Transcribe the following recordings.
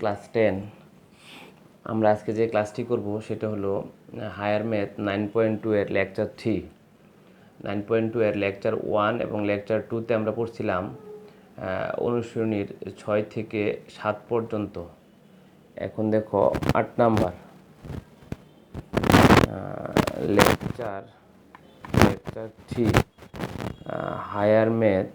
Class 10 আমরা আজকে যে ক্লাসটি করব সেটা হলো হায়ার ম্যাথ 9.2 এর লেকচার 3। 9.2 এর লেকচার 1 এবং লেকচার 2তে আমরা পড়ছিলাম অনুশীলনীর 6 থেকে 7 পর্যন্ত। এখন দেখো 8 number lecture 3 higher math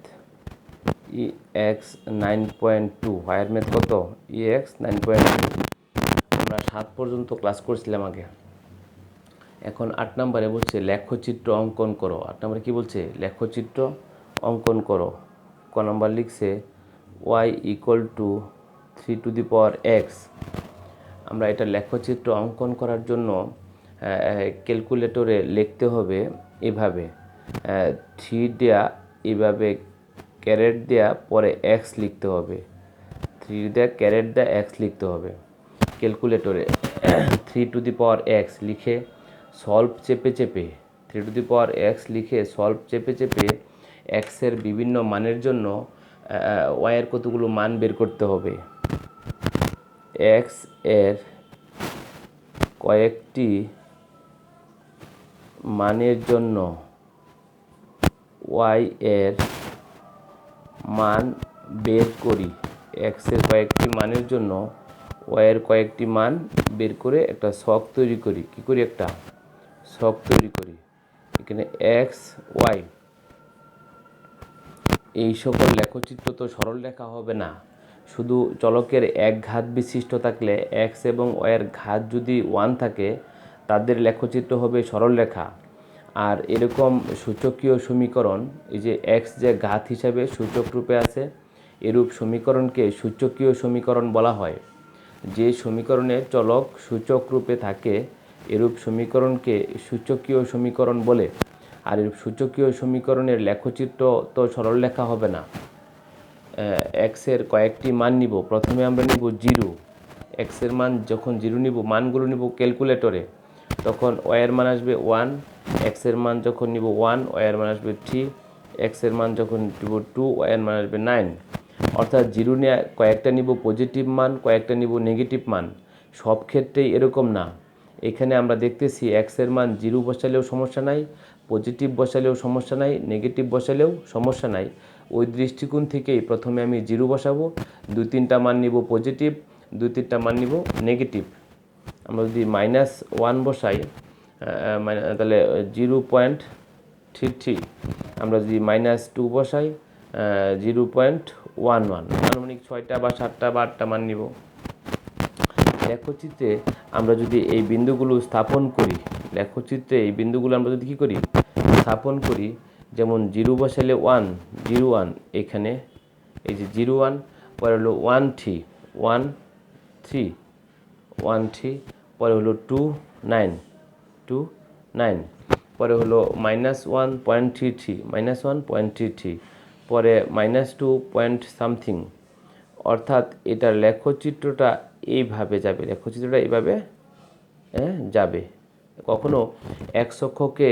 EX 9.2। Higher math কত? EX 9.2। আমরা 7 পর্যন্ত ক্লাস করছিলাম আগে। এখন 8 নম্বরে বলছে লেখচিত্র অঙ্কন করো। 8 নম্বরে কি বলছে? লেখচিত্র অঙ্কন করো। ক নম্বর লিখছে y = 3 to the power x। আমরা এটা লেখচিত্র অঙ্কন করার জন্য ক্যালকুলেটরে লিখতে হবে এভাবে 3 দেয়া, এভাবে ক্যারেট দেয়া, পরে x লিখতে হবে। 3 দেয়া ক্যারেট দেয়া x লিখতে হবে ক্যালকুলেটরে। 3 to the power x লিখে সলভ চেপে 3 to the power x লিখে সলভ চেপে x এর বিভিন্ন মানের জন্য y এর কতগুলো মান বের করতে হবে। x এর কয়েকটি মানের জন্য y এর মান বের করি। x এর কয়েকটি মানের জন্য y এর কয়েকটি মান বের করে একটা ছক তৈরি করি। কি করি? একটা ছক তৈরি করি। এখানে x y, এই সকল লেখচিত্র তো সরল লেখা হবে না। শুধু চলকের এক ঘাত বিশিষ্ট থাকলে x এবং y এর ঘাত যদি 1 থাকে তাদের লেখচিত্র হবে সরল রেখা। আর এরকম সূচকীয় সমীকরণ, এই যে x যে ঘাত হিসাবে সূচক রূপে আছে, এরূপ সমীকরণকে সূচকীয় সমীকরণ বলা হয়। যে সমীকরণে চলক সূচক রূপে থাকে এরূপ সমীকরণকে সূচকীয় সমীকরণ বলে। আর এরূপ সূচকীয় সমীকরণের লেখচিত্র তো সরল লেখা হবে না। x এর কয়েকটি মান নিব। প্রথমে আমরা নিব 0। x এর মান যখন 0 নিব, মানগুলো নিব ক্যালকুলেটরে, তখন y এর মান আসবে 1। x এর মান যখন নিব 1, y এর মান আসবে 3। x এর মান যখন নিব 2, y এর মান আসবে 9। অর্থাৎ 0 নিয়ে কয়েকটা নিব পজিটিভ মান, কয়েকটা নিব নেগেটিভ মান। সব ক্ষেত্রেই এরকম না। এখানে আমরা দেখতেছি x এর মান 0 বসালেও সমস্যা নাই, পজিটিভ বসালেও সমস্যা নাই, নেগেটিভ বসালেও সমস্যা নাই। ওই দৃষ্টিকোণ থেকেই প্রথমে আমি 0 বসাবো, 2-3টা মান নিব পজিটিভ, 2-3টা মান নিব নেগেটিভ। আমরা যদি -1 বসাই তাহলে 0.33। আমরা যদি -2 বসাই 0.11। আনুমানিক 6টা বা 7টা বা 8টা মান নিব। লেখচিত্রে আমরা যদি এই বিন্দুগুলো স্থাপন করি, লেখচিত্রে এই বিন্দুগুলো আমরা যদি কী করি? স্থাপন করি। যেমন 0 বসালে 1, 0 1, এখানে এই যে 0 1, পরে হলো 1 3, 1 3, 1 3, পরে হলো 2 9, 2 9, পরে হলো -1.33, -1.33, পরে -2 পয়েন্ট সামথিং। অর্থাৎ এটার লেখচিত্রটা এইভাবে যাবে, লেখচিত্রটা এইভাবে যাবে। কখনো x অক্ষকে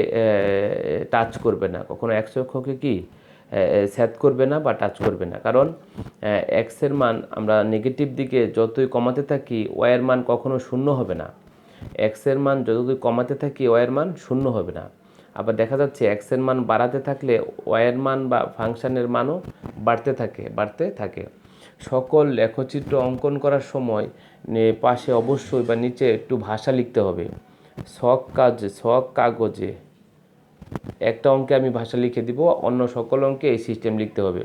টাচ করবে না, কখনো x অক্ষকে কি ছেদ করবে না বা টাচ করবে না। কারণ x এর মান আমরা নেগেটিভ দিকে যতই কমাতে থাকি y এর মান কখনো শূন্য হবে না। x এর মান যতই কমাতে থাকি y এর মান শূন্য হবে না। আবার দেখা যাচ্ছে x এর মান বাড়াতে থাকলে y এর মান বা ফাংশনের মানও বাড়তে থাকে। সকল লেখচিত্র অঙ্কন করার সময় পাশে অবশ্যই বা নিচে একটু ভাষা লিখতে হবে। ছক কাগজে একটা অঙ্কে আমি ভাষা লিখে দিব, অন্য সকল অঙ্কে এই সিস্টেম লিখতে হবে।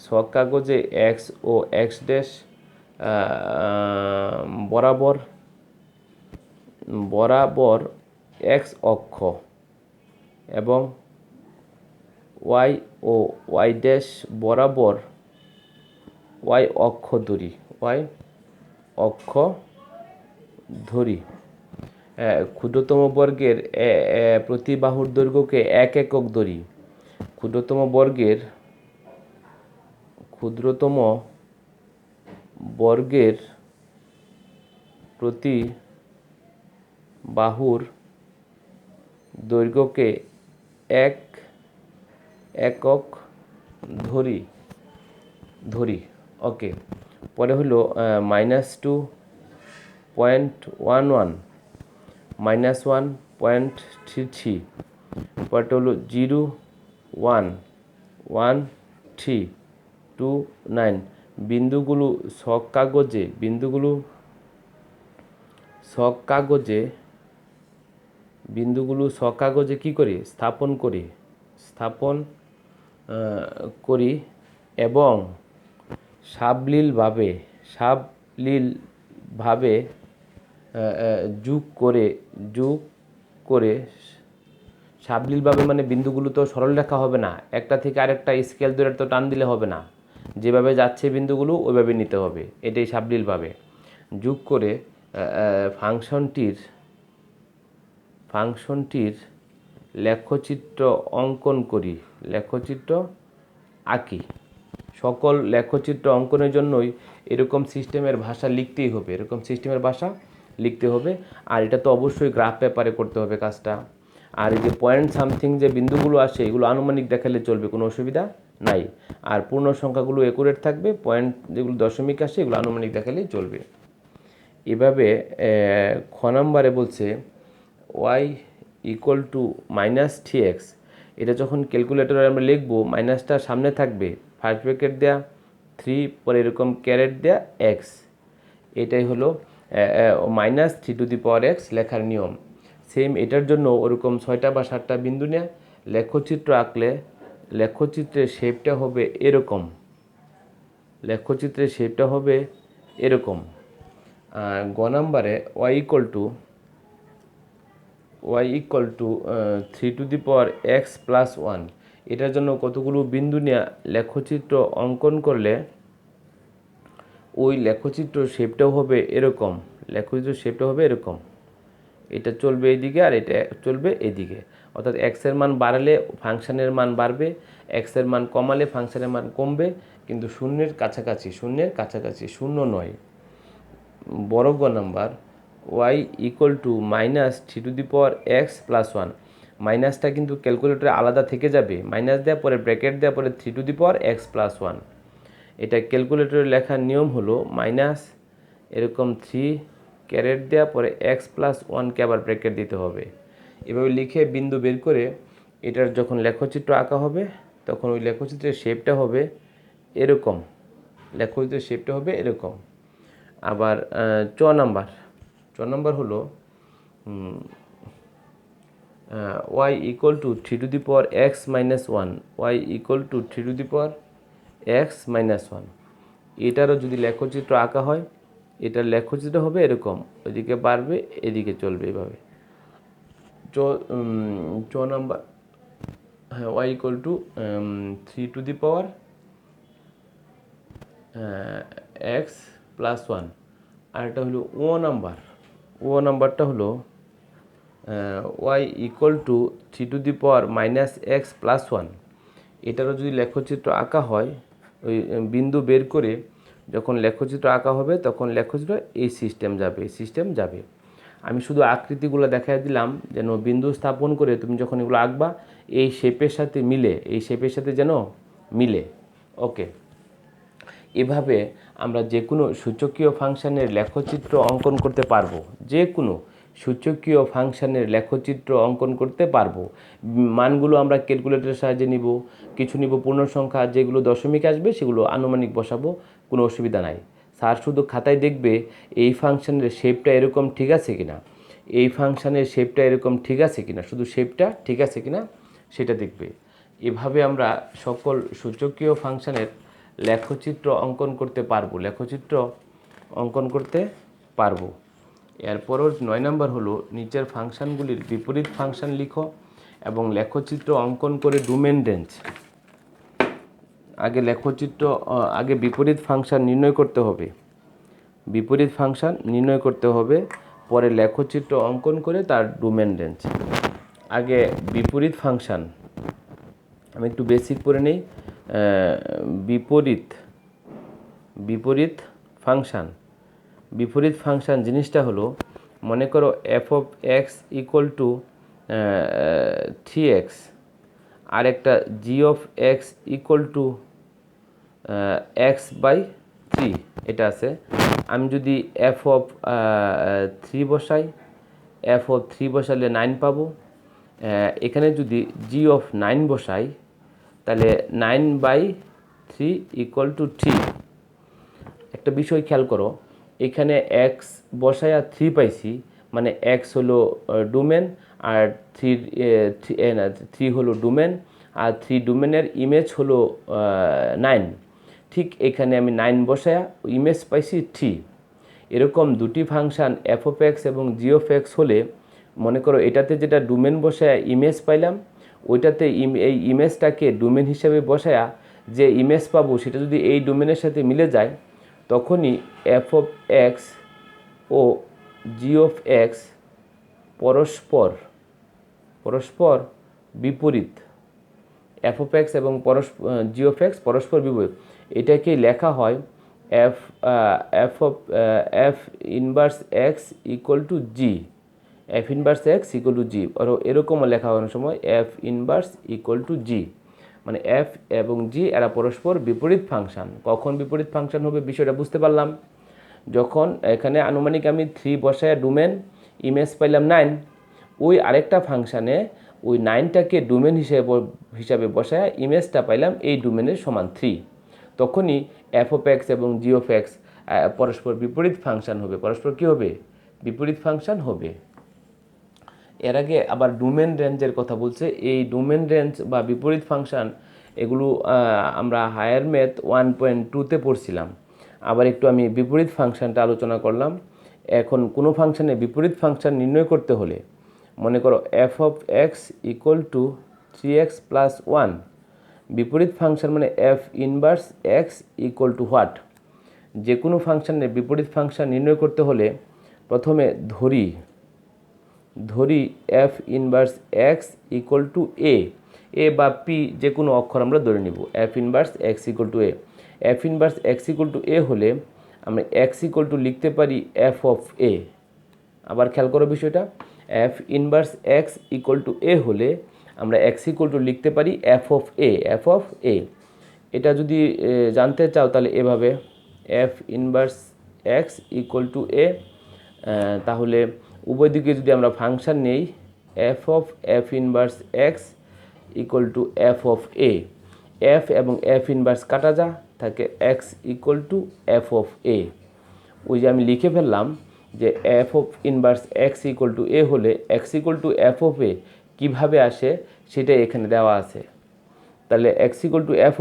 ছক কাগজে x ও x ড্যাশ বরাবর x অক্ষ এবং y ও y ড্যাশ বরাবর y অক্ষ ধরি। ক্ষুদ্রতম বর্গের প্রতি বাহুর দৈর্ঘ্যকে 1 একক ধরি। ক্ষুদ্রতম বর্গের প্রতি বাহুর দৈর্ঘ্যকে 1 একক ধরি। ওকে, পরে হলো -2.11 -1.33, পরেরটা হলো 0.11329। বিন্দুগুলো ছক কাগজে কি করি স্থাপন করি এবং সাবলীলভাবে যোগ করে সাবলীলভাবে মানে বিন্দুগুলো তো সরল রেখা হবে না, একটা থেকে আরেকটা স্কেল ধরে তো টান দিলে হবে না, যেভাবে যাচ্ছে বিন্দুগুলো ওইভাবে নিতে হবে, এটাই সাবলীলভাবে যোগ করে ফাংশনটির লেখচিত্র আঁকি। সকল লেখচিত্র অঙ্কনের জন্যই এরকম সিস্টেমের ভাষা লিখতে হবে, আর এটা তো অবশ্যই গ্রাফ পেপারে করতে হবে কাজটা। আর এই যে পয়েন্ট সামথিং যে বিন্দুগুলো আসে এগুলো আনুমানিক দেখালে চলবে, কোনো অসুবিধা নাই। আর পূর্ণ সংখ্যাগুলো একুরেট থাকবে, পয়েন্ট যেগুলো দশমিক আসে এগুলো আনুমানিক দেখালেই চলবে। এভাবে খ নম্বরে বলছে y = -3x, এটা যখন ক্যালকুলেটরে আমরা লিখবো মাইনাসটা সামনে থাকবে, ফার্স্ট ব্র্যাকেট দেয়া 3, পরে এরকম ক্যারেট দেয়া x, এটাই হলো -3x লেখার নিয়ম। সেম এটার জন্য ওরকম 6টা বা 7টা বিন্দু নিয়ে লেখচিত্র আঁকলে লেখচিত্রের শেপটা হবে এরকম। গ নম্বরে y = 3x + 1, এটার জন্য কতগুলো বিন্দু নিয়ে লেখচিত্র অঙ্কন করলে ওই লেখচিত্র শেপটাও হবে এরকম, এটা চলবে এইদিকে আর এটা চলবে এইদিকে, অর্থাৎ এক্স এর মান বাড়ালে ফাংশনের মান বাড়বে, এক্স এর মান কমালে ফাংশনের মান কমবে, কিন্তু শূন্যের কাছাকাছি, শূন্য নয়। বড় গ নাম্বার y = -3x + 1, মাইনাসটা কিন্তু ক্যালকুলেটরে আলাদা থেকে যাবে, মাইনাস দেওয়া পরে ব্র্যাকেট দেওয়া পরে 3x + 1। এটা ক্যালকুলেটরে লেখার নিয়ম হলো মাইনাস এরকম 3 ক্যারেট দেওয়া পরে x + 1কে আবার ব্র্যাকেট দিতে হবে। এভাবে লিখে বিন্দু বের করে এটার যখন লেখচিত্র আঁকা হবে তখন ওই লেখচিত্রের শেপটা হবে এরকম। আবার চ নাম্বার হলো y = 3x - 1, এটারও যদি লেখচিত্র আঁকা হয়, এটার লেখচিত্র হবে এরকম, ওইদিকে বাড়বে এদিকে চলবে এভাবে। চ নাম্বার y = 3x + 1। আর এটা হলো ও নাম্বারটা হলো y = 3 - x + 1, এটারও যদি লেখচিত্র আঁকা হয়, ওই বিন্দু বের করে যখন লেখচিত্র আঁকা হবে তখন লেখচিত্র এই সিস্টেম যাবে। আমি শুধু আকৃতিগুলো দেখাই দিলাম যেন বিন্দু স্থাপন করে তুমি যখন এগুলো আঁকবা এই শেপের সাথে যেন মিলে। ওকে, এভাবে আমরা যে কোনো সূচকীয় ফাংশনের লেখচিত্র অঙ্কন করতে পারবো, মানগুলো আমরা ক্যালকুলেটরের সাহায্যে নিব, কিছু নিব পূর্ণ সংখ্যা, যেগুলো দশমিক আসবে সেগুলো আনুমানিক বসাবো, কোনো অসুবিধা নাই। স্যার শুধু খাতায় দেখবে এই ফাংশনের শেপটা এরকম ঠিক আছে কিনা, শুধু শেপটা ঠিক আছে কিনা সেটা দেখবে। এভাবে আমরা সকল সূচকীয় ফাংশনের লেখচিত্র অঙ্কন করতে পারবো। এরপরও 9 নম্বর হলো নিচের ফাংশনগুলির বিপরীত ফাংশন লিখো এবং লেখচিত্র অঙ্কন করে ডোমেন রেঞ্জ। আগে বিপরীত ফাংশন নির্ণয় করতে হবে, পরে লেখচিত্র অঙ্কন করে তার ডোমেন রেঞ্জ। আগে বিপরীত ফাংশন আমি একটু বেসিক পড়ে নেই। বিপরীত ফাংশন জিনিসটা হলো, মনে করো f(x) = 3x, আর একটা g(x) = x/3, 3 এটা আছে। আমি যদি এফ অফ 3 বসাই, এফ অফ 3 বসালে 9 পাবো। এখানে যদি জি অফ 9 বসাই তাহলে 9/3 = 3। একটা বিষয় খেয়াল করো, এখানে এক্স বসায়া 3 পাইছি, মানে এক্স হলো ডোমেন আর 3 হলো ডোমেন, আর 3 ডোমেনের ইমেজ হলো 9। ঠিক এখানে আমি 9 বসায়া ইমেজ পাইছি 3। এরকম দুটি ফাংশান এফ অফ এক্স এবং জি অফ এক্স হলে মনে করো এটাতে যেটা ডোমেন বসায়া ইমেজ পাইলাম, ওইটাতে এই ইমেজটাকে ডোমেন হিসেবে বসায়া যে ইমেজ পাবো সেটা যদি এই ডোমেনের সাথে মিলে যায়, তখনই এফ অফ এক্স ও জি অফ এক্স পরস্পর বিপরীত। এফ অফ এক্স এবং জি অফ এক্স পরস্পর বিপরীত। এটাকে লেখা হয় F inverse x equal to G, F inverse x equal to G. এরকমও লেখা হয় অনেক সময় F inverse equal to G, মানে এফ এবং জি এরা পরস্পর বিপরীত ফাংশন। কখন বিপরীত ফাংশন হবে বিষয়টা বুঝতে পারলাম, যখন এখানে আনুমানিক আমি 3 বসায় ডোমেন ইমেজ পাইলাম 9, ওই আরেকটা ফাংশানে ওই 9টাকে ডোমেন হিসাবে বসায় ইমেজটা পাইলাম এই ডোমেনের সমান 3, তখনই এফ অফ এক্স এবং জি অফ এক্স পরস্পর বিপরীত ফাংশন হবে। পরস্পর কী হবে? বিপরীত ফাংশন হবে। এর আগে আবার ডোমেন রেঞ্জের কথা বলছে। এই ডোমেন রেঞ্জ বা বিপরীত ফাংশন এগুলো আমরা হায়ার ম্যাথ 1.2-তে পড়ছিলাম। আবার একটু আমি বিপরীত ফাংশনটা আলোচনা করলাম। এখন কোনো ফাংশনে বিপরীত ফাংশন নির্ণয় করতে হলে মনে করো F of x equal two 3x plus 1, বিপরীত ফাংশন মানে F inverse x equal to what. যে কোনো ফাংশনের বিপরীত ফাংশন নির্ণয় করতে হলে প্রথমে ধরি F inverse x equal to A বা পি, যে কোনো অক্ষর আমরা ধরে নিব। F inverse x equal to F inverse x equal to হলে আমরা এক্স ইকুয়াল টু লিখতে পারি এফ অফ এ। আবার খেয়াল করো বিষয়টা, F inverse x equal to হলে আমরা এক্স ইকুয়াল টু লিখতে পারি এফ অফ এ। এটা যদি জানতে চাও তাহলে এভাবে F inverse x equal to তাহলে উভয় দিকে যদি আমরা ফাংশন নেই, F inverse x equal to F of F এবং এফ ইনভার্স কাটা যা থাকে X equal to F of ওই যে আমি লিখে ফেললাম যে F of inverse x equal to হলে X equal to F of কীভাবে আসে সেটাই এখানে দেওয়া আছে। তাহলে X equal to F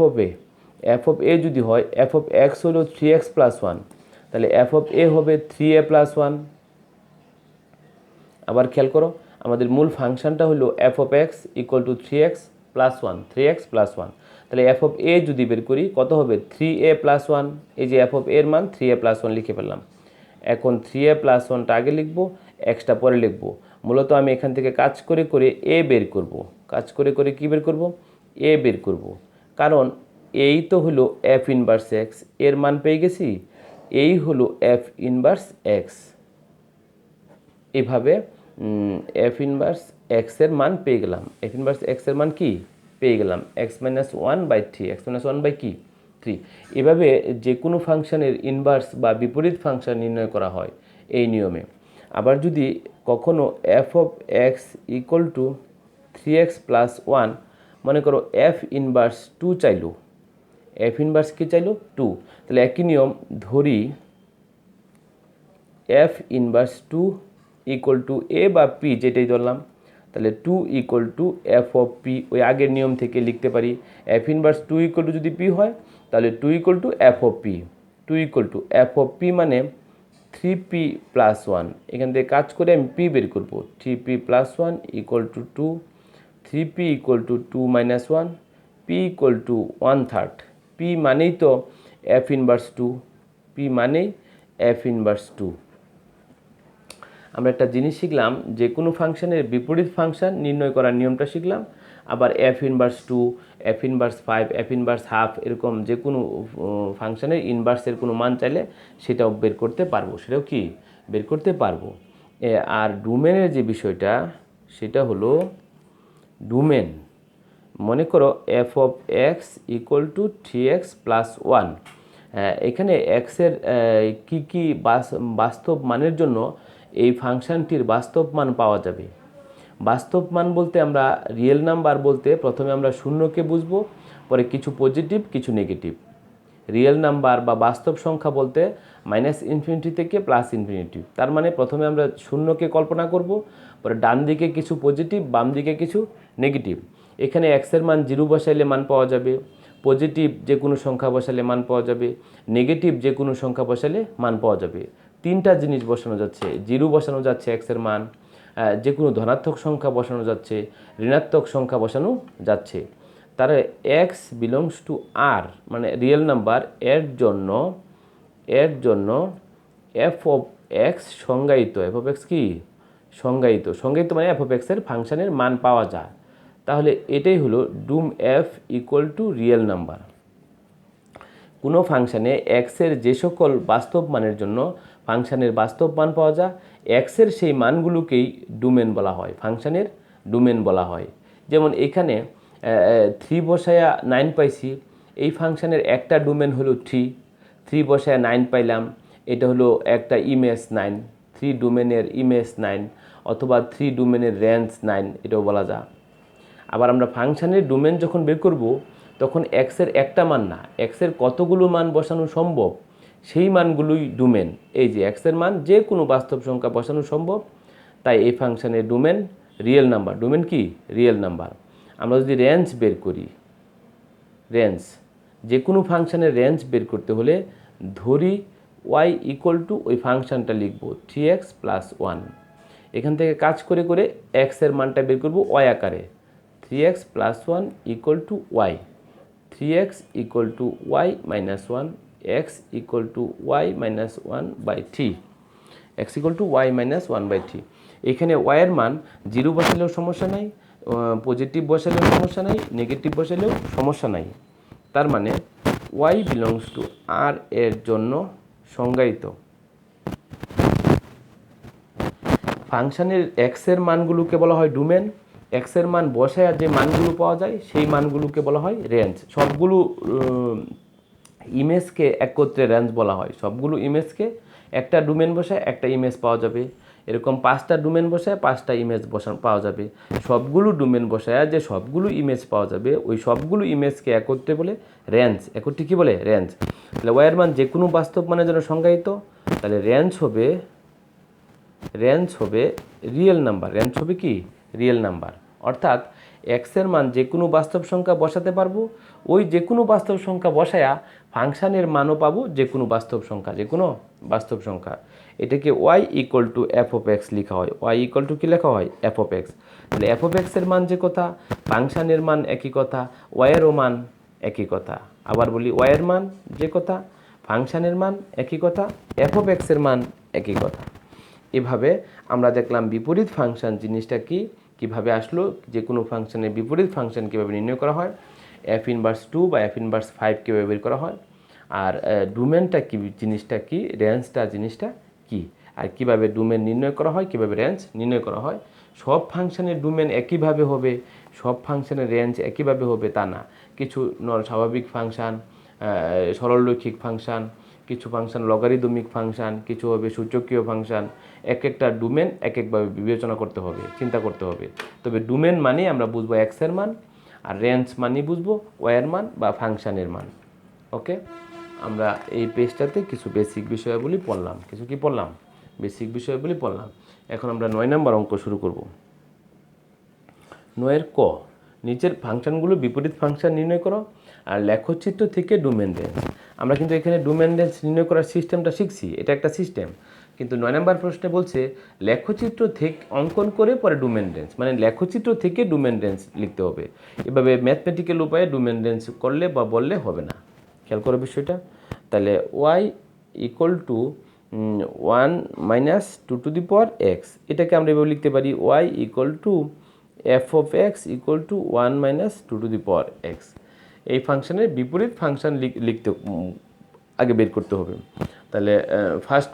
of যদি হয়, এফ অফ এক্স হলো 3x প্লাস 1, তাহলে এফ অফ হবে 3a প্লাস 1। আবার খেয়াল করো, আমাদের মূল ফাংশনটা হলো F of x equal two 3x plus 1, তাহলে এফ অফ যদি বের করি কত হবে 3a প্লাস 1। এই যে এফ অফ এর মান 3a প্লাস 1 লিখে ফেললাম। এখন 3a প্লাস 1টা আগে লিখবো, এক্সটা পরে লিখবো। মূলত আমি এখান থেকে কাজ করে বের করব। কি বের করব? বের করব, কারণ এই তো হলো এফ ইনভার্স এক্স, এর মান পেয়ে গেছি। এই হলো এফ ইনভার্স এক্স। এভাবে এফ ইনভার্স এক্সের মান পেয়ে গেলাম। এফ ইনভার্স এক্সের মান কি পেয়ে গেলাম? X minus 1/3, x minus 1/3। এভাবে যে কোনো ফাংশনের ইনভার্স বা বিপরীত ফাংশন নির্ণয় করা হয় এই নিয়মে। আবার যদি কখনো F of x equal two 3x plus 1, মনে করো এফ ইনভার্স 2 চাইলো, এফ ইনভার্স কি চাইলো? 2। তাহলে একই নিয়ম, ধরি এফ ইনভার্স 2 ইকুয়াল টু বা পি, যেটাই ধরলাম। তাহলে 2 equal to F of P, ওই আগের নিয়ম থেকে লিখতে পারি। এফ ইনভার্স 2 ইকুয়াল টু যদি পি হয় তাহলে 2 equal to F of P. 2 equal to F of P মানে 3p প্লাস 1। এখান থেকে কাজ করে আমি পি বের করবো। 3p plus 1 equal to 2, 3p equal to 2 minus 1, p equal to 1/3। p মানেই তো এফ ইনভার্স 2, p মানেই এফ ইনভার্স 2। আমরা একটা জিনিস শিখলাম, যে কোনো ফাংশনের বিপরীত ফাংশন নির্ণয় করার নিয়মটা শিখলাম। আবার F inverse 2, F inverse 5, F inverse half, এরকম যে কোনো ফাংশনের ইনভার্সের কোনো মান চাইলে সেটাও বের করতে পারবো। বের করতে পারবো। আর ডোমেনের যে বিষয়টা সেটা হলো ডোমেন। মনে করো F of x equal two 3x plus 1, এখানে এক্সের কি কি বাস্তব মানের জন্য এই ফাংশনটির বাস্তব মান পাওয়া যাবে। বাস্তব মান বলতে আমরা রিয়েল নাম্বার বলতে প্রথমে আমরা শূন্যকে বুঝবো, পরে কিছু পজিটিভ কিছু নেগেটিভ। রিয়েল নাম্বার বা বাস্তব সংখ্যা বলতে -∞ থেকে +∞। তার মানে প্রথমে আমরা শূন্যকে কল্পনা করব, পরে ডান দিকে কিছু পজিটিভ বাম দিকে কিছু নেগেটিভ। এখানে এক্সের মান 0 বসাইলে মান পাওয়া যাবে, পজিটিভ যে কোনো সংখ্যা বসালে মান পাওয়া যাবে, নেগেটিভ যে কোনো সংখ্যা বসালে মান পাওয়া যাবে। তিনটা জিনিস বসানো যাচ্ছে, 0 বসানো যাচ্ছে এক্সের মান, যে কোনো ধনাত্মক সংখ্যা বসানো যাচ্ছে, ঋণাত্মক সংখ্যা বসানো যাচ্ছে। তার এক্স বিলংস টু আর মানে রিয়েল নাম্বার, এর জন্য এফ অফ এক্স সংজ্ঞায়িত। এফ অফ এক্স কি সংজ্ঞায়িত মানে এফ অফ এক্সের ফাংশনের মান পাওয়া যায়। তাহলে এটাই হলো dom F equal to real number. কোনো ফাংশানে এক্সের যে সকল বাস্তব মানের জন্য ফাংশানের বাস্তব মান পাওয়া যায়, এক্সের সেই মানগুলোকেই ডোমেন বলা হয়, ফাংশানের ডোমেন বলা হয়। যেমন এখানে 3 বসায়া 9 পাইছি, এই ফাংশানের একটা ডোমেন হলো 3 বসায়া 9 পাইলাম, এটা হলো একটা ইমেজ 9, 3 ডোমেনের ইমেজ 9 অথবা 3 ডোমেনের রেঞ্জ 9 এটাও বলা যায়। আবার আমরা ফাংশানের ডোমেন যখন বের করব তখন এক্সের একটা মান না, এক্সের কতগুলো মান বসানো সম্ভব সেই মানগুলোই ডোমেন। এই যে এক্সের মান যে কোনো বাস্তব সংখ্যা বসানো সম্ভব, তাই এই ফাংশানের ডোমেন রিয়েল নাম্বার। ডোমেন কি? Real number. আমরা যদি রেঞ্জ বের করি, রেঞ্জ যে কোনো ফাংশানের রেঞ্জ বের করতে হলে ধরি y ইকুয়াল টু ওই ফাংশানটা লিখব 3x + 1। এখান থেকে কাজ করে করে এক্সের মানটা বের করব y আকারে, 3x + 1 equal to y, 3x equal to y - 1, x equal to y - 1/3, x equal to y - 1/3। এখানে y এর মান 0 বসালেও সমস্যা নাই, পজিটিভ বসালেও সমস্যা নাই, নেগেটিভ বসালেও সমস্যা নাই। তার মানে y বিলংস টু r এর জন্য সংজ্ঞায়িত। ফাংশানের এক্সের মানগুলোকে বলা হয় ডোমেন। এক্সের মান বসায় যে মানগুলো পাওয়া যায় সেই মানগুলোকে বলা হয় রেঞ্জ। সবগুলো ইমেজকে একত্রে রেঞ্জ বলা হয়। সবগুলো ইমেজকে একটা ডোমেন বসায় একটা ইমেজ পাওয়া যাবে, এরকম 5টা ডোমেন বসায় 5টা ইমেজ পাওয়া যাবে। সবগুলো ডোমেন বসায় যে সবগুলো ইমেজ পাওয়া যাবে ওই সবগুলো ইমেজকে একত্রে বলে রেঞ্জ। একত্রে কী বলে? রেঞ্জ। তাহলে ওয়াইয়ের মান যে কোনো বাস্তব মানের জন্য সংজ্ঞায়িত, তাহলে রেঞ্জ হবে রিয়েল নাম্বার। রেঞ্জ হবে কি? Real number. অর্থাৎ এক্সের মান যে কোনো বাস্তব সংখ্যা বসাতে পারবো, ওই যে কোনো বাস্তব সংখ্যা বসায়া ফাংশানের মানও পাবো যে কোনো বাস্তব সংখ্যা। এটাকে y equal to F of x লেখা হয়। y ইকুয়াল টু কী লেখা হয়? F of x. তাহলে এফ অফ এক্সের মান যে কথা, ফাংশানের মান একই কথা, ওয়াইয়েরও মান একই কথা। আবার বলি, ওয়াইয়ের মান যে কথা, ফাংশানের মান একই কথা, এফ অফ এক্সের মান একই কথা। এভাবে আমরা দেখলাম বিপরীত ফাংশন জিনিসটা কি, কিভাবে আসলো, যে কোনো ফাংশনের বিপরীত ফাংশন কীভাবে নির্ণয় করা হয়, f ইনভার্স 2 বা f ইনভার্স 5 কীভাবে বের করা হয়, আর ডোমেনটা কি জিনিসটা কি, রেঞ্জটা জিনিসটা কি, আর কিভাবে ডোমেন নির্ণয় করা হয়, কিভাবে রেঞ্জ নির্ণয় করা হয়। সব ফাংশনের ডোমেন একইভাবে হবে, সব ফাংশনের রেঞ্জ একইভাবে হবে তা না। কিছু স্বাভাবিক ফাংশন, সরলরৈখিক ফাংশন, কিছু ফাংশন লগারিদমিক ফাংশন, কিছু হবে সূচকীয় ফাংশন। এক একটা ডোমেন এক একভাবে বিবেচনা করতে হবে, চিন্তা করতে হবে। তবে ডোমেন মানে আমরা বুঝবো এক্সের মান, আর রেঞ্জ মানে বুঝবো ওয়াইয়ের মান বা ফাংশানের মান। ওকে, আমরা এই পেজটাতে কিছু বেসিক বিষয়াবলী পড়লাম। কিছু কি পড়লাম? বেসিক বিষয়াবলী পড়লাম। এখন আমরা 9 নম্বর অঙ্ক শুরু করব। 9 ক, নিচের ফাংশনগুলো বিপরীত ফাংশন নির্ণয় করো আর লেখচিত্র থেকে ডোমেন রেঞ্জ। আমরা কিন্তু এখানে ডোমেন রেঞ্জ নির্ণয় করার সিস্টেমটা শিখছি, এটা একটা সিস্টেম। কিন্তু 9 নম্বর প্রশ্নে বলছে লেখচিত্র থেকে অঙ্কন করে পরে ডোমেন রেঞ্জ, মানে লেখচিত্র থেকে ডোমেন রেঞ্জ লিখতে হবে। এভাবে ম্যাথমেটিক্যাল উপায়ে ডোমেন রেঞ্জ করলে বা বললে হবে না। খেয়াল করো বিষয়টা। তাহলে y ইকুয়াল টু 1 - 2 x, এটাকে আমরা এভাবে লিখতে পারি y equal to F of x equal to 1 - 2 x। এই ফাংশনের বিপরীত ফাংশন লিখতে আগে বের করতে হবে। তাহলে ফার্স্ট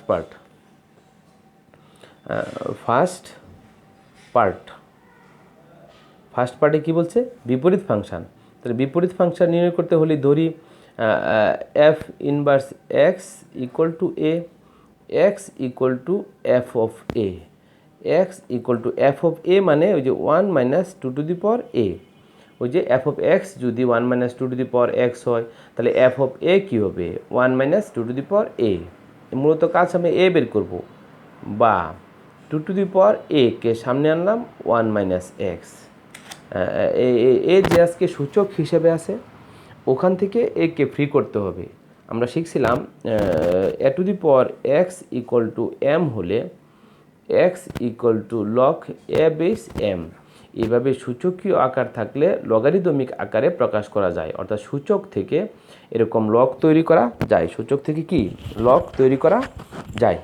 পার্টে কি বলছে? বিপরীত ফাংশন। তাহলে বিপরীত ফাংশন নির্ণয় করতে হলে ধরি F inverse x equal to A, X equal to F of A, X equal to F of A মানে ওই যে 1 মাইনাস 2 টু দি পাওয়ার এ। ওই যে এফ অফ এক্স যদি 1 minus 2 to the power x হয়, তাহলে এফ অফ এ কী হবে 1 minus 2 to the পাওয়ার এ। মূলত কাজ আমি এ বের করব, বা 2 টু দি পাওয়ার এ কে সামনে আনলাম 1 মাইনাস এক্স। এ যে আজকে সূচক হিসেবে আছে, ওখান থেকে এ কে ফ্রি করতে হবে। আমরা শিখছিলাম A to the power X equal to M হলে X equal to log A base M. এইভাবে সূচকীয় আকার থাকলে লগারিদমিক আকারে প্রকাশ করা যায়, অর্থাৎ সূচক থেকে এরকম লগ তৈরি করা যায়। সূচক থেকে কি লগ তৈরি করা যায়।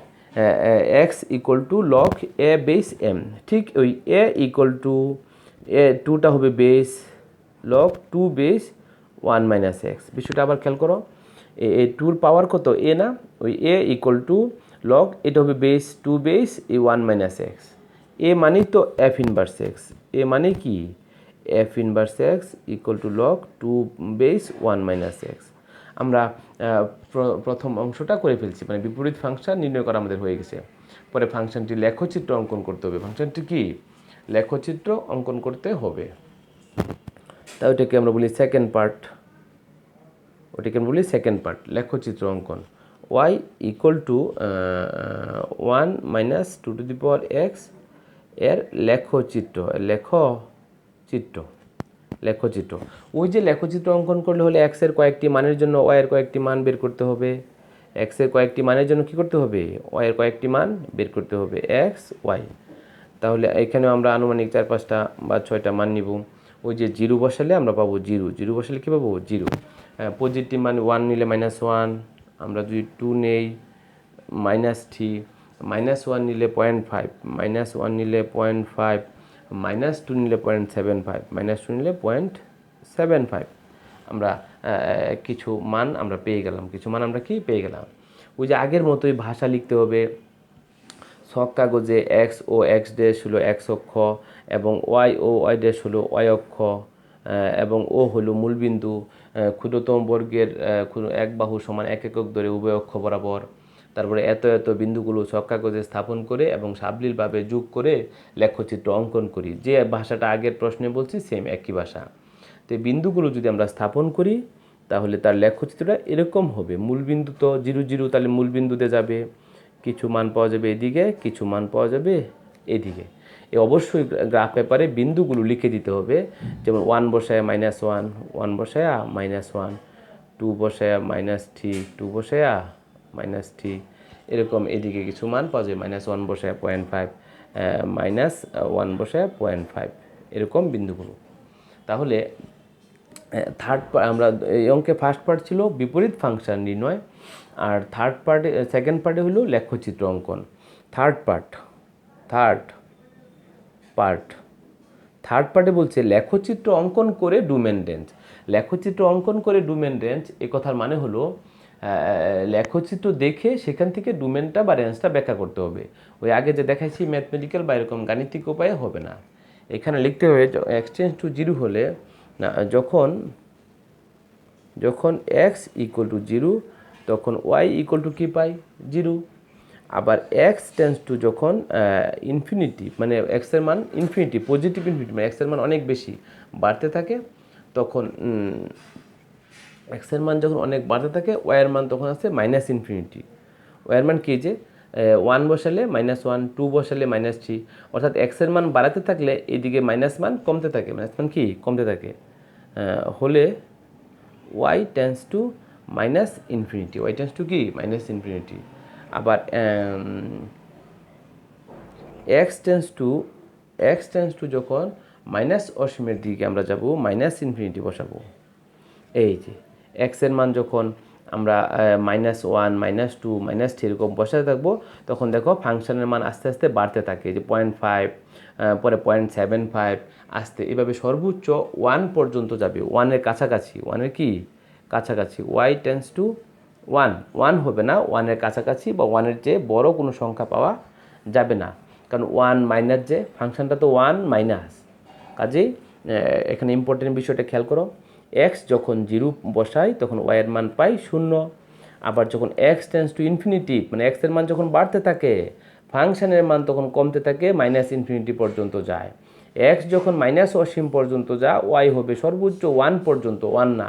X equal to log A base M, ঠিক ওই এ ইকুয়াল টু এ টুটা হবে base log 2 base 1 minus X. বিষয়টা আবার খেয়াল করো, এ টুর পাওয়ার কত এ না, ওই এ ইকুয়াল টু লগ এটা হবে বেস 2 বেস এই 1 মাইনাস এক্স। এ মানেই তো এফ ইনভার্স এক্স, এ মানে কি F inverse x equal to log 2 base 1 minus x. আমরা প্রথম অংশটা করে ফেলছি, মানে বিপরীত ফাংশন নির্ণয় করা আমাদের হয়ে গেছে। পরে ফাংশনটি লেখচিত্র অঙ্কন করতে হবে। ফাংশনটি কি লেখচিত্র অঙ্কন করতে হবে। তা ওইটাকে আমরা বলি সেকেন্ড পার্ট, ওটাকে আমরা বলি সেকেন্ড পার্ট লেখচিত্র অঙ্কন। Y equal to 1 minus 2 to the power X এর লেখচিত্র, লেখচিত্র। ওই যে লেখচিত্র অঙ্কন করলে হলে এক্সের কয়েকটি মানের জন্য ওয়াইয়ের কয়েকটি মান বের করতে হবে। এক্সের কয়েকটি মানের জন্য কী করতে হবে ওয়াইয়ের কয়েকটি মান বের করতে হবে, এক্স ওয়াই। তাহলে এখানেও আমরা আনুমানিক 4-5টা বা 6টা মান নিব। ওই যে জিরো বসালে আমরা পাবো জিরো, জিরো বসালে কী পাবো জিরো। পজিটিভ মান 1 নিলে -1, আমরা যদি 2 নেই -3, -1 নিলে 0.5, -1 নিলে 0.5, -2 নিলে 0.75, -2 নিলে 0.75। আমরা কিছু মান আমরা পেয়ে গেলাম, কিছু মান আমরা কি পেয়ে গেলাম। ওই যে আগের মতোই ভাষা লিখতে হবে। ছক কাগজে এক্স ও এক্স ড্যাশ হলো এক্স অক্ষ, এবং ওয়াই ও ওয়াই ড্যাশ হলো ওয়াই অক্ষ, এবং ও হলো মূলবিন্দু। ক্ষুদ্রতম বর্গের এক বাহু সমান 1 একক ধরে উভয় অক্ষ বরাবর। তারপরে এত এত বিন্দুগুলো ছক কাগজে স্থাপন করে এবং সাবলীলভাবে যোগ করে লেখচিত্র অঙ্কন করি। যে ভাষাটা আগের প্রশ্নে বলছি সেম একই ভাষা। তো এই বিন্দুগুলো যদি আমরা স্থাপন করি তাহলে তার লেখচিত্রটা এরকম হবে। মূলবিন্দু তো 0 0, তাহলে মূলবিন্দুতে যাবে, কিছু মান পাওয়া যাবে এদিকে, কিছু মান পাওয়া যাবে এদিকে। অবশ্যই গ্রাফ পেপারে বিন্দুগুলো লিখে দিতে হবে, যেমন 1 বসায় -1, 1 বসায় -1, 2 বসায় -3, 2 বসায় -3, এরকম এদিকে কিছু মান পাওয়া যায়। -1 বসায় 0.5, -1 বসায় 0.5, এরকম বিন্দুগুলো। তাহলে থার্ড পার্ট, আমরা এই অঙ্কে ফার্স্ট পার্ট ছিল বিপরীত ফাংশন নির্ণয়, আর সেকেন্ড পার্টে হলো লেখচিত্র অঙ্কন। থার্ড পার্টে বলছে লেখচিত্র অঙ্কন করে ডোমেন রেঞ্জ। লেখচিত্র অঙ্কন করে ডোমেন রেঞ্জ এ কথার মানে হলো লেখচিত্র দেখে সেখান থেকে ডোমেনটা বা রেঞ্জটা ব্যাখ্যা করতে হবে। ওই আগে যে দেখাইছি ম্যাথমেটিক্যাল বা এরকম গাণিতিক উপায়ে হবে না। এখানে লিখতে হবে এক্সটেন্স টু 0 হলে না, যখন এক্স ইকুয়াল টু 0 তখন ওয়াই ইকুয়াল টু কী পাই 0। আবার এক্স টেন্স টু যখন ইনফিনিটি, মানে এক্সের মান ইনফিনিটি, পজিটিভ ইনফিনিটি, মানে এক্সের মান অনেক বেশি বাড়তে থাকে, তখন এক্সের মান যখন অনেক বাড়তে থাকে ওয়াইয়ের মান তখন আছে -ইনফিনিটি। ওয়াইয়ের মান কী যে 1 বসালে -1, 2 বসালে -3, অর্থাৎ এক্সের মান বাড়াতে থাকলে এদিকে মাইনাস মান কমতে থাকে, মাইনাস মান কি কমতে থাকে হলে Y tends to -infinity, Y tends to কি -ইনফিনিটি। আবার এক্স টেন্স টু যখন মাইনাস অসীমের দিকে আমরা যাব, -ইনফিনিটি বসাবো। এই যে এক্সের মান যখন আমরা -1, -2, -3 এরকম বসাতে থাকবো, তখন দেখো ফাংশনের মান আস্তে আস্তে বাড়তে থাকে, যে 0.5, পরে 0.75, আসতে এভাবে সর্বোচ্চ 1 পর্যন্ত যাবে, 1-এর কাছাকাছি, 1-এর কি কাছাকাছি। ওয়াই টেন্স টু 1 হবে না, 1-এর কাছাকাছি বা 1-এর চেয়ে বড় কোনো সংখ্যা পাওয়া যাবে না, কারণ 1 মাইনাস, যে ফাংশনটা তো 1 মাইনাস। কাজেই এখানে ইম্পর্টেন্ট বিষয়টা খেয়াল করো, এক্স যখন 0 বসাই তখন ওয়াইয়ের মান পাই 0। আবার যখন এক্স টেন্স টু ইনফিনিটি মানে এক্সের মান যখন বাড়তে থাকে ফাংশনের মান তখন কমতে থাকে -ইনফিনিটি পর্যন্ত যায়। এক্স যখন অসীম পর্যন্ত যায় ওয়াই হবে সর্বোচ্চ 1 পর্যন্ত, 1 না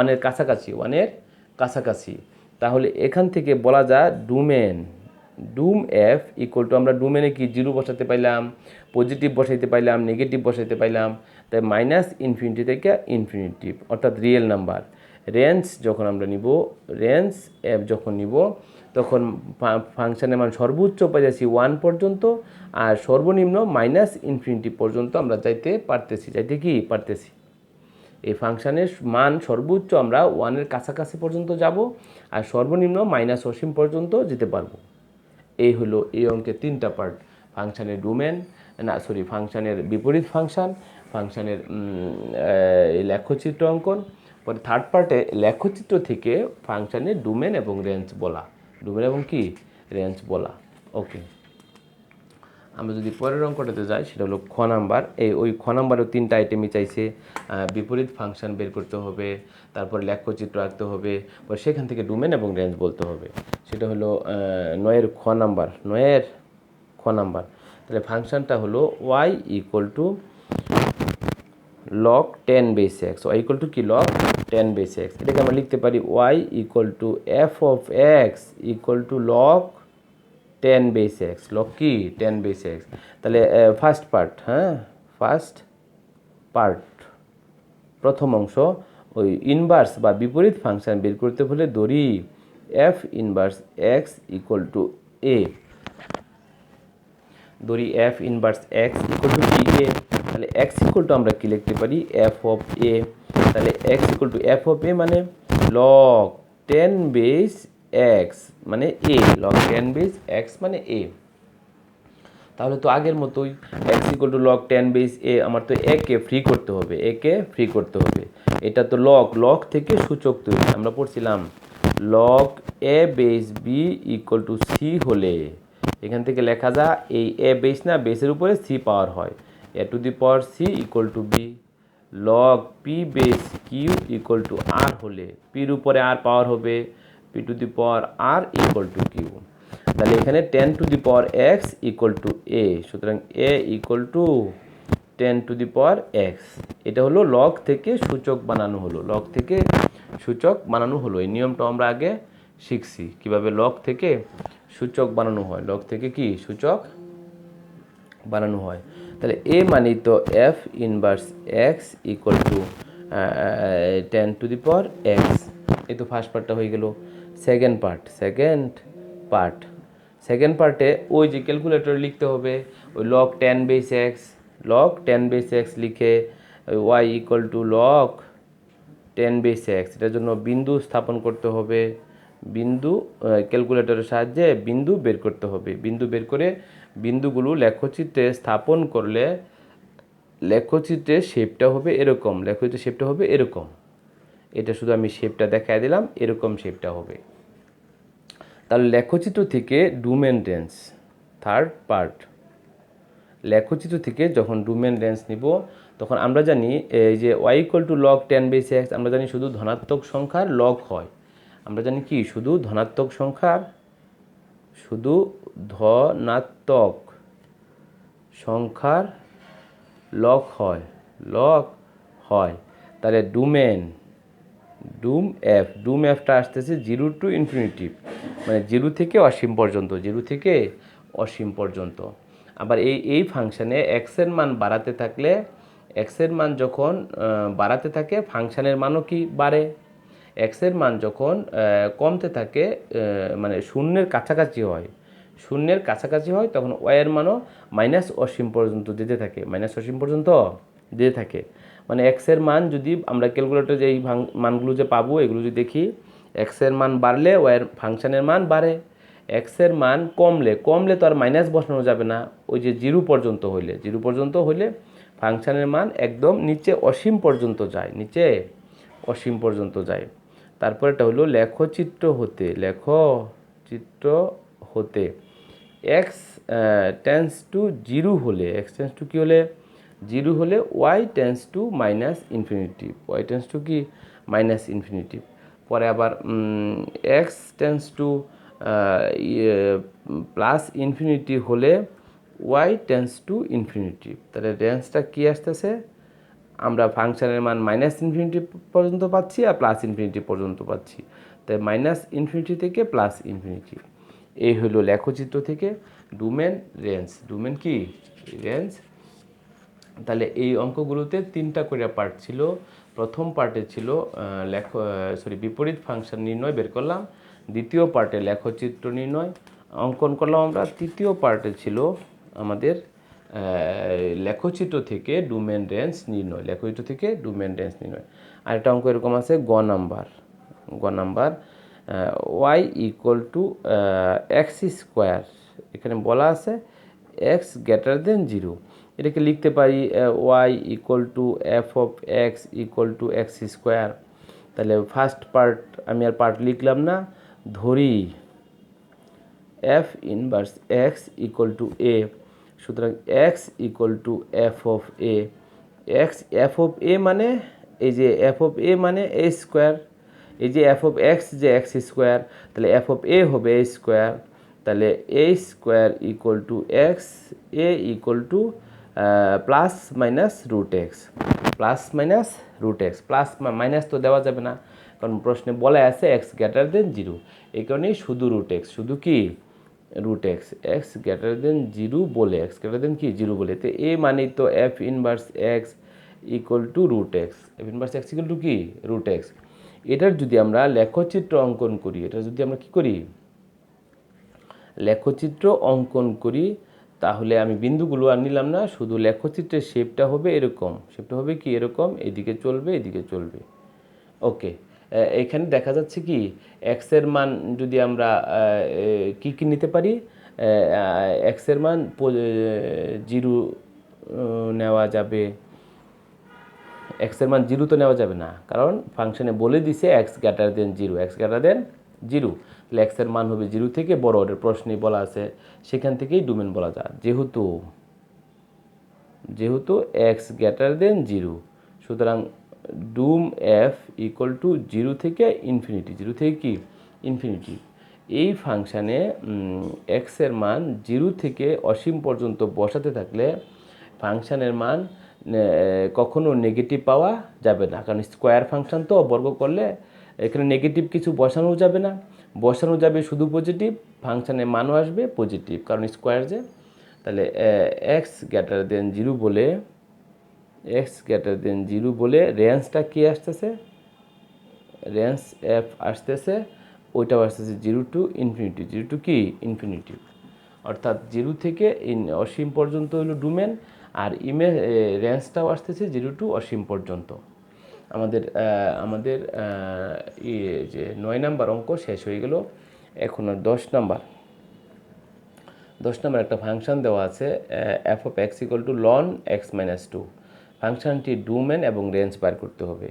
1-এর কাছাকাছি। তাহলে এখান থেকে বলা যায় ডুম এফ ইকুয়াল টু আমরা ডুমেনে কি 0 বসাতে পাইলাম, পজিটিভ বসাইতে পাইলাম, নেগেটিভ বসাইতে পাইলাম, তাই -ইনফিনিটি থেকে ইনফিনিটি অর্থাৎ রিয়েল নাম্বার। রেঞ্জ যখন আমরা নিব, রেঞ্জ এফ যখন নিব তখন ফাংশনের মান সর্বোচ্চ পাইছি 1 পর্যন্ত আর সর্বনিম্ন -ইনফিনিটি পর্যন্ত আমরা যাইতে পারতেছি। এই ফাংশনের মান সর্বোচ্চ আমরা 1-এর কাছাকাছি পর্যন্ত যাব আর সর্বনিম্ন অসীম পর্যন্ত যেতে পারবো। এই হলো এই অঙ্কের 3টা পার্ট, ফাংশনের ফাংশনের বিপরীত ফাংশনের লেখচিত্র অঙ্কন। পরে থার্ড পার্টে লেখচিত্র থেকে ফাংশনের ডোমেন এবং রেঞ্জ বলা। ওকে, আমরা যদি পরের অঙ্কটাতে যাই সেটা হলো খ নাম্বার। ওই খ নাম্বারেও 3টা আইটেমই চাইছে, বিপরীত ফাংশন বের করতে হবে, তারপর লেখচিত্র আঁকতে হবে, পরে সেখান থেকে ডোমেন এবং রেঞ্জ বলতে হবে। সেটা হলো 9-এর খ নাম্বার। তাহলে ফাংশনটা হলো y equal to log 10 base x, y equal to কি log 10 বেস এক্স। এটাকে আমরা লিখতে পারি y equal to f of x equal to log 10 base x, log কি 10 বেস এক্স। তাহলে ফার্স্ট পার্ট প্রথম অংশ, ওই ইনভার্স বা বিপরীত ফাংশন বের করতে হলে ধরি f inverse x equal to a, ধরি f inverse x equal to কি a। তাহলে x ইকুয়াল টু আমরা কি লিখতে পারি f অফ a। তাহলে x equal to f of a মানে log 10 বেস x মানে a, log 10 বেস x মানে a। তাহলে তো আগের মতোই x equal to log 10 base a, আমার তো a কে ফ্রি করতে হবে, এটা তো log থেকে সূচক তৈরি, আমরা পড়ছিলাম log a base b equal to c হলে এখান থেকে লেখা যায় এই a বেস না, বেসের উপরে c পাওয়ার হয়, a two the power c equal to b। log p base q equal to r হলে p-র উপরে r পাওয়ার হবে p two the power r equal to q। তাহলে এখানে 10 two the power x equal to a, সুতরাং a equal to 10 two the power x। এটা হলো log থেকে সূচক বানানো হলো, এই নিয়মটা আমরা আগে শিখছি কিভাবে log থেকে সূচক বানানো হয়। তাহলে a মানে তো f inverse x equal to 10 two the power x। এই তো ফার্স্ট পার্টটা হয়ে গেল। সেকেন্ড পার্টে ওই যে ক্যালকুলেটর লিখতে হবে, ওই log 10 বেস x লিখে y equal to log 10 base x, এটার জন্য বিন্দু স্থাপন করতে হবে, ক্যালকুলেটরের সাহায্যে বিন্দু বের করতে হবে। বিন্দু বের করে বিন্দুগুলো লেখচিত্রে স্থাপন করলে লেখচিত্রের শেপটা হবে এরকম, এটা শুধু আমি শেপটা দেখায় দিলাম, এরকম শেপটা হবে। তাহলে লেখচিত্র থেকে ডোমেন রেঞ্জ, থার্ড পার্ট, লেখচিত্র থেকে যখন ডোমেন রেঞ্জ নিব তখন আমরা জানি এই যে y equal to log 10 base x, আমরা জানি শুধু ধনাত্মক সংখ্যার লগ হয়, আমরা জানি কি শুধু ধনাত্মক সংখ্যার লগ হয়। তাহলে ডুম এফটা আসতেছে 0 টু ইনফিনিটি, মানে 0 থেকে অসীম পর্যন্ত। আবার এই ফাংশনে x-এর মান বাড়াতে থাকলে, x-এর মান যখন বাড়াতে থাকে ফাংশনের মানও কি বাড়ে, x-এর মান যখন কমতে থাকে মানে শূন্যের কাছাকাছি হয় তখন y-এর মানও অসীম পর্যন্ত যেতে থাকে, মানে x-এর মান যদি আমরা ক্যালকুলেটরে যে এই মানগুলো যে পাবো এগুলো যদি দেখি, x-এর মান বাড়লে y-এর ফাংশনের মান বাড়ে, x-এর মান কমলে তো আর মাইনাস বসানো যাবে না, ওই যে 0 পর্যন্ত হইলে ফাংশনের মান একদম নিচে অসীম পর্যন্ত যায়। তারপরেটা হলো লেখচিত্র হতে x টেন্স টু 0 হলে, x টেন্স টু কি হলে জিরো হলে Y tends to minus infinity, y tends to কি মাইনাস ইনফিনিটিভ। পরে আবার x tends to plus infinity হলে ওয়াই টেন্স টু ইনফিনিটিভ। তাহলে রেঞ্জটা কী আসতেছে, আমরা ফাংশনের মান মাইনাস ইনফিনিটি পর্যন্ত পাচ্ছি আর প্লাস ইনফিনিটি পর্যন্ত পাচ্ছি। তাই মাইনাস ইনফিনিটি থেকে প্লাস ইনফিনিটি। এই হলো লেখচিত্র থেকে ডোমেন রেঞ্জ। ডোমেন কি রেঞ্জ। তাহলে এই অঙ্কগুলোতে 3টা করে পার্ট ছিল। প্রথম পার্টে ছিল বিপরীত ফাংশন নির্ণয় বের করলাম। দ্বিতীয় পার্টে লেখচিত্র নির্ণয় অঙ্কন করলাম আমরা। তৃতীয় পার্টে ছিল আমাদের লেখচিত্র থেকে ডোমেন রেঞ্জ নির্ণয়, লেখচিত্র থেকে ডোমেন রেঞ্জ নির্ণয়। আরেকটা অঙ্ক এরকম আছে গ number y equal to x square. এখানে বলা আছে এক্স গ্রেটার দেন 0। এটাকে লিখতে পারি Y equal to F of x equal to x square. তাহলে ফার্স্ট পার্ট আমি আর পার্ট লিখলাম না, ধরি F inverse x equal to A. সুতরাং X equal to F of A. F of A মানে এই যে এফ অফ এ মানে এ স্কোয়ার, এই যে এফ অফ এক্স যে এক্স স্কোয়ার, তাহলে এফ অফ এ হবে এ স্কোয়ার। তাহলে a square equal to x, a equal to plus minus root x, plus minus root x. Plus minus তো দেওয়া যাবে না, কারণ প্রশ্নে বলা আছে এক্স গ্রেটার দেন 0। এই কারণেই শুধু রুট এক্স, শুধু কি root x, x greater than 0 বলে, এক্স গ্রেটার দেন কি 0 বলে। তো এ মানে তো f inverse x equal to root x, f inverse x equal to কি রুট এক্স। এটার যদি আমরা লেখচিত্র অঙ্কন করি, এটা যদি আমরা কি করি লেখচিত্র অঙ্কন করি, তাহলে আমি বিন্দুগুলো আর নিলাম না, শুধু লেখচিত্রের শেপটা হবে এরকম, শেপটা হবে কি এরকম, এদিকে চলবে এদিকে চলবে। ওকে, এখানে দেখা যাচ্ছে কি এক্সের মান যদি আমরা কি কি নিতে পারি, এক্সের মান 0 নেওয়া যাবে। এক্সের মান 0 তো নেওয়া যাবে না, কারণ ফাংশনে বলে দিছে x greater than 0, x greater than 0। তাহলে এক্সের মান হবে 0 থেকে বড়, ওটার প্রশ্নেই বলা আছে, সেখান থেকেই ডোমেন বলা যায়। যেহেতু এক্স গ্রেটার দেন 0, সুতরাং ডুম এফ ইকুয়াল টু 0 থেকে ইনফিনিটি, 0 থেকে কি ইনফিনিটি। এই ফাংশানে এক্সের মান 0 থেকে অসীম পর্যন্ত বসাতে থাকলে ফাংশানের মান কখনো নেগেটিভ পাওয়া যাবে না, কারণ স্কোয়ার ফাংশন তো বর্গ করলে এখানে নেগেটিভ কিছু বসানো যাবে না, বসানো যাবে শুধু পজিটিভ, ফাংশানের মানও আসবে পজিটিভ, কারণ স্কোয়ার যে। তাহলে এক্স গ্রেটার দেন 0 বলে, এক্স গ্রেটার দেন 0 বলে রেঞ্জটা কি আসতেছে, রেঞ্জ এফ আসতেছে, ওইটাও আসতেছে 0 টু ইনফিনিটি, 0 টু কি ইনফিনিটি। অর্থাৎ 0 থেকে অসীম পর্যন্ত হলো ডোমেন, আর রেঞ্জটাও আসতেছে 0 টু অসীম পর্যন্ত। আমাদের যে 9 নাম্বার অঙ্ক শেষ হয়ে গেল। এখন 10 নাম্বার একটা ফাংশন দেওয়া আছে f of x equal to ln x minus 2। ফাংশনটি ডোমেন এবং রেঞ্জ বার করতে হবে।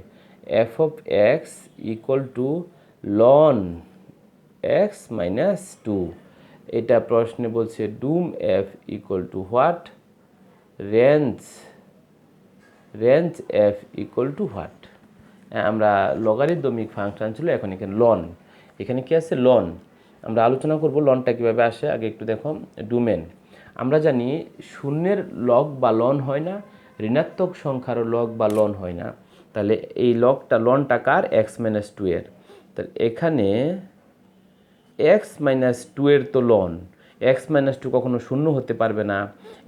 F of x equal to ln x minus 2, এটা প্রশ্নে বলছে dom F equal to what, range f equal to what. আমরা লগারিদমিক ফাংশন ছিল, এখন এখানে লন, এখানে কি আছে লন। আমরা আলোচনা করব লনটা কীভাবে আসে। আগে একটু দেখো ডোমেন। আমরা জানি শূন্যের লগ বা লন হয় না, ঋণাত্মক সংখ্যারও লগ বা লন হয় না। তাহলে এই লনটা কার, এক্স মাইনাস 2 এর। তাহলে এখানে এক্স মাইনাস 2 এর তো লন, এক্স মাইনাস 2 কখনো শূন্য হতে পারবে না,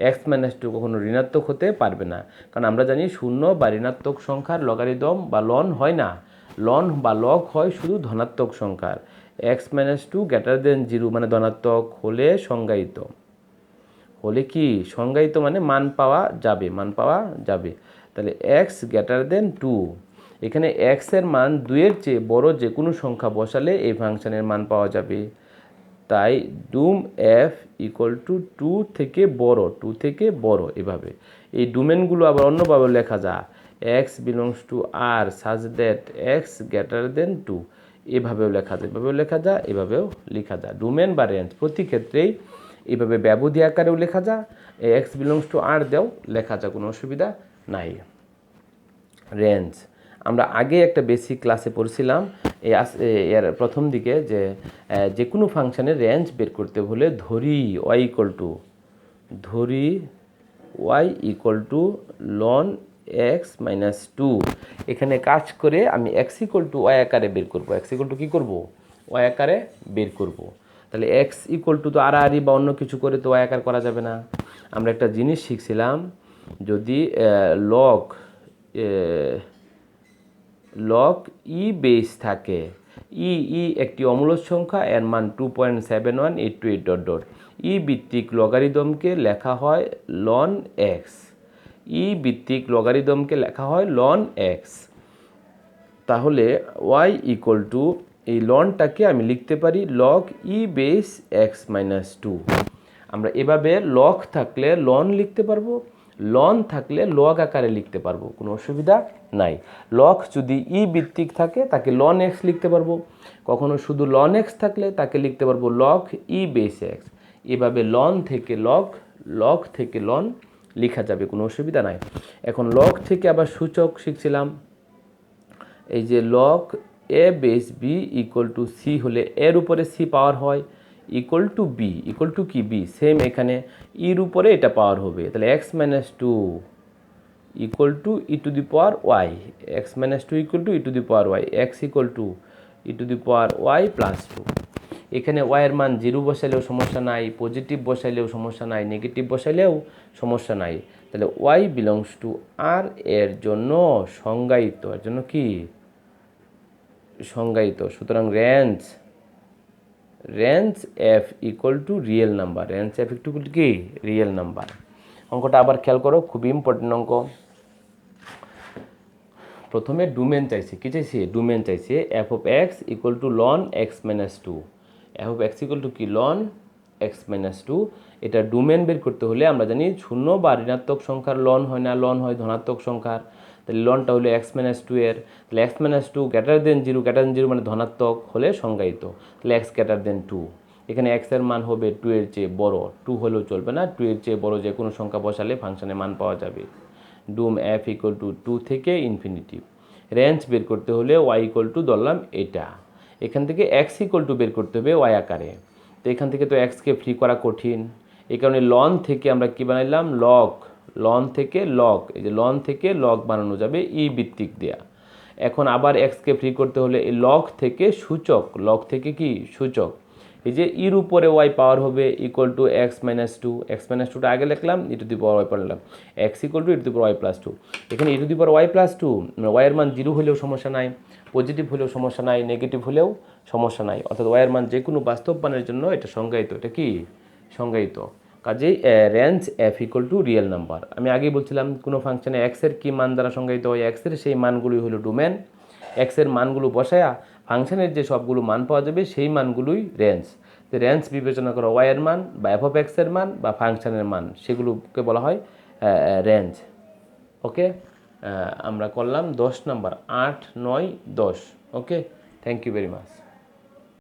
এক্স মাইনাস 2 কখনো ঋণাত্মক হতে পারবে না, কারণ আমরা জানি শূন্য বা ঋণাত্মক সংখ্যার লগারিদম বা লন হয় না, লন বা লগ হয় শুধু ধনাত্মক সংখ্যার। এক্স মাইনাস 2 গ্রেটার দেন 0 মানে ধনাত্মক হলে সংজ্ঞায়িত, হলে কি সংজ্ঞায়িত মানে মান পাওয়া যাবে। তাহলে এক্স গ্রেটার দেন 2, এখানে এক্স এর মান 2 এর চেয়ে বড় যে কোনো সংখ্যা বসালে এই ফাংশনের মান পাওয়া যাবে। তাই ডুম এফ ইকুয়াল টু 2 থেকে বড়, এভাবে। এই ডোমেনগুলো আবার অন্যভাবে লেখা যায়, x belongs to R such that x greater দেন 2, এভাবেও লেখা যায়, এভাবেও লেখা যায়, এভাবেও লেখা যায়। ডোমেন বা রেঞ্জ প্রতি ক্ষেত্রেই এইভাবে ব্যবধি আকারেও লেখা যায়, এক্স বিলংস টু আর দেও লেখা যায়, কোনো অসুবিধা নাই। রেঞ্জ আমরা আগে একটা বেসিক ক্লাসে পড়ছিলাম এর প্রথম দিকে যে কোনো ফাংশনের রেঞ্জ বের করতে হলে ধরি y equal to ln x minus two, এখানে কাজ করে আমি এক্স ইকুয়াল টু ওয়াই আকারে বের করবো। এক্স ইকুয়াল টু কী করবো? ওয়াই আকারে বের করব। তাহলে এক্স ইকুয়াল টু তো আড়াআড়ি বা অন্য কিছু করে তো ওয়াই আকার করা যাবে না। আমরা একটা জিনিস শিখছিলাম, যদি লগ ই বেস থাকে, ই একটি অমূলদ সংখ্যা, এর মান 2.7188 ই ভিত্তিক লগারিদমকে লেখা হয় লন এক্স, ই ভিত্তিক লগারিদমকে লেখা হয় লন এক্স। তাহলে ওয়াই ইকুয়াল টু এই লনটাকে আমি লিখতে পারি লগ ই বেস এক্স মাইনাস টু। আমরা এভাবে লগ থাকলে লন লিখতে পারবো, লন থাকলে লগ আকারে লিখতে পারবো, কোনো অসুবিধা নাই। লগ যদি ই ভিত্তিক থাকে তাকে লন এক্স লিখতে পারবো, কখনো শুধু লন এক্স থাকলে তাকে লিখতে পারবো লগ ই বেস এক্স। এভাবে লন থেকে লগ থেকে লন লেখা যাবে, কোনো অসুবিধা নাই। এখন লগ থেকে আবার সূচক শিখছিলাম, এই যে log A base b equal to c হলে এর উপরে সি পাওয়ার হয়, equal to b, equal to কি বি, সেম এখানে ইর উপরে এটা পাওয়ার হবে। তাহলে x minus two equal to e to the power y, x minus two equal to e to the power y, x equal to e to the power y plus two. এখানে ওয়াইয়ের মান 0 বসাইলেও সমস্যা নাই, positive বসাইলেও সমস্যা নাই, negative বসাইলেও সমস্যা নাই। তাহলে ওয়াই বিলংস টু আর এর জন্য সংজ্ঞায়িত, এর জন্য কি সংজ্ঞায়িত। সুতরাং range f equal to real number, range f equal to কি রিয়েল নাম্বার। অঙ্কটা আবার খেয়াল করো, খুবই ইম্পর্টেন্ট অঙ্ক। প্রথমে ডোমেন চাইছে, কি চাইছে? ডোমেন চাইছে f of x equal to ln x minus two, F of x equal to কি লন এক্স মাইনাস টু। এটা ডোমেন বের করতে হলে আমরা জানি শূন্য বা ঋণাত্মক সংখ্যার লন হয় না, লন হয় ধনাত্মক সংখ্যার। তাহলে লনটা হলো এক্স মাইনাস টু এর, তাহলে x minus two greater than zero মানে ধনাত্মক হলে সংজ্ঞায়িত, তাহলে এক্স গ্রেটার দেন টু। এখানে এক্সের মান হবে 2 এর চেয়ে বড়, 2 হলেও চলবে না, 2 এর চেয়ে বড় যে কোনো সংখ্যা বসালে ফাংশনের মান পাওয়া যাবে। ডোম এফ ইকুয়াল টু 2 থেকে ইনফিনিটি। রেঞ্জ বের করতে হলে ওয়াই ইকুয়াল টু ধরলাম এটা, এখান থেকে এক্স ইকুয়াল টু বের করতে হবে ওয়াই আকারে। তো এখান থেকে তো এক্সকে ফ্রি করা কঠিন, এই কারণে লন থেকে আমরা কি বানাইলাম লন থেকে লগ, এই যে লন থেকে লগ বানানো যাবে ই ভিত্তিক দেয়া। এখন আবার এক্সকে ফ্রি করতে হলে এই লগ থেকে সূচক, লগ থেকে কি সূচক, এই যে ইর উপরে ওয়াই পাওয়ার হবে equal to x minus two, x minus টুটা আগে লিখলাম, e to the power y পড়লাম, x equal to e to the power y plus two. এখানে e to the power y plus two, ওয়াইয়ের মান 0 হলেও সমস্যা নাই, পজিটিভ হলেও সমস্যা নাই, নেগেটিভ হলেও সমস্যা নাই, অর্থাৎ ওয়াইয়ের মান যে কোনো বাস্তব মানের জন্য এটা সংজ্ঞায়িত, এটা কি সংজ্ঞায়িত। কাজেই range f equal to real number. আমি আগেই বলছিলাম কোনো ফাংশনে এক্সের কী মান দ্বারা সংজ্ঞায়িত হয়, এক্সের সেই মানগুলোই হলো ডোমেন। এক্সের মানগুলো বসায়া ফাংশনের যে সবগুলো মান পাওয়া যাবে সেই মানগুলোই রেঞ্জ। তো রেঞ্জ বিবেচনা করা ওয়াইয়ের মান বা এফ অফ এক্সের মান বা ফাংশনের মান, সেগুলোকে বলা হয় রেঞ্জ। ওকে, আমরা করলাম 10 number, 8, 9, 10। Okay, thank you very much.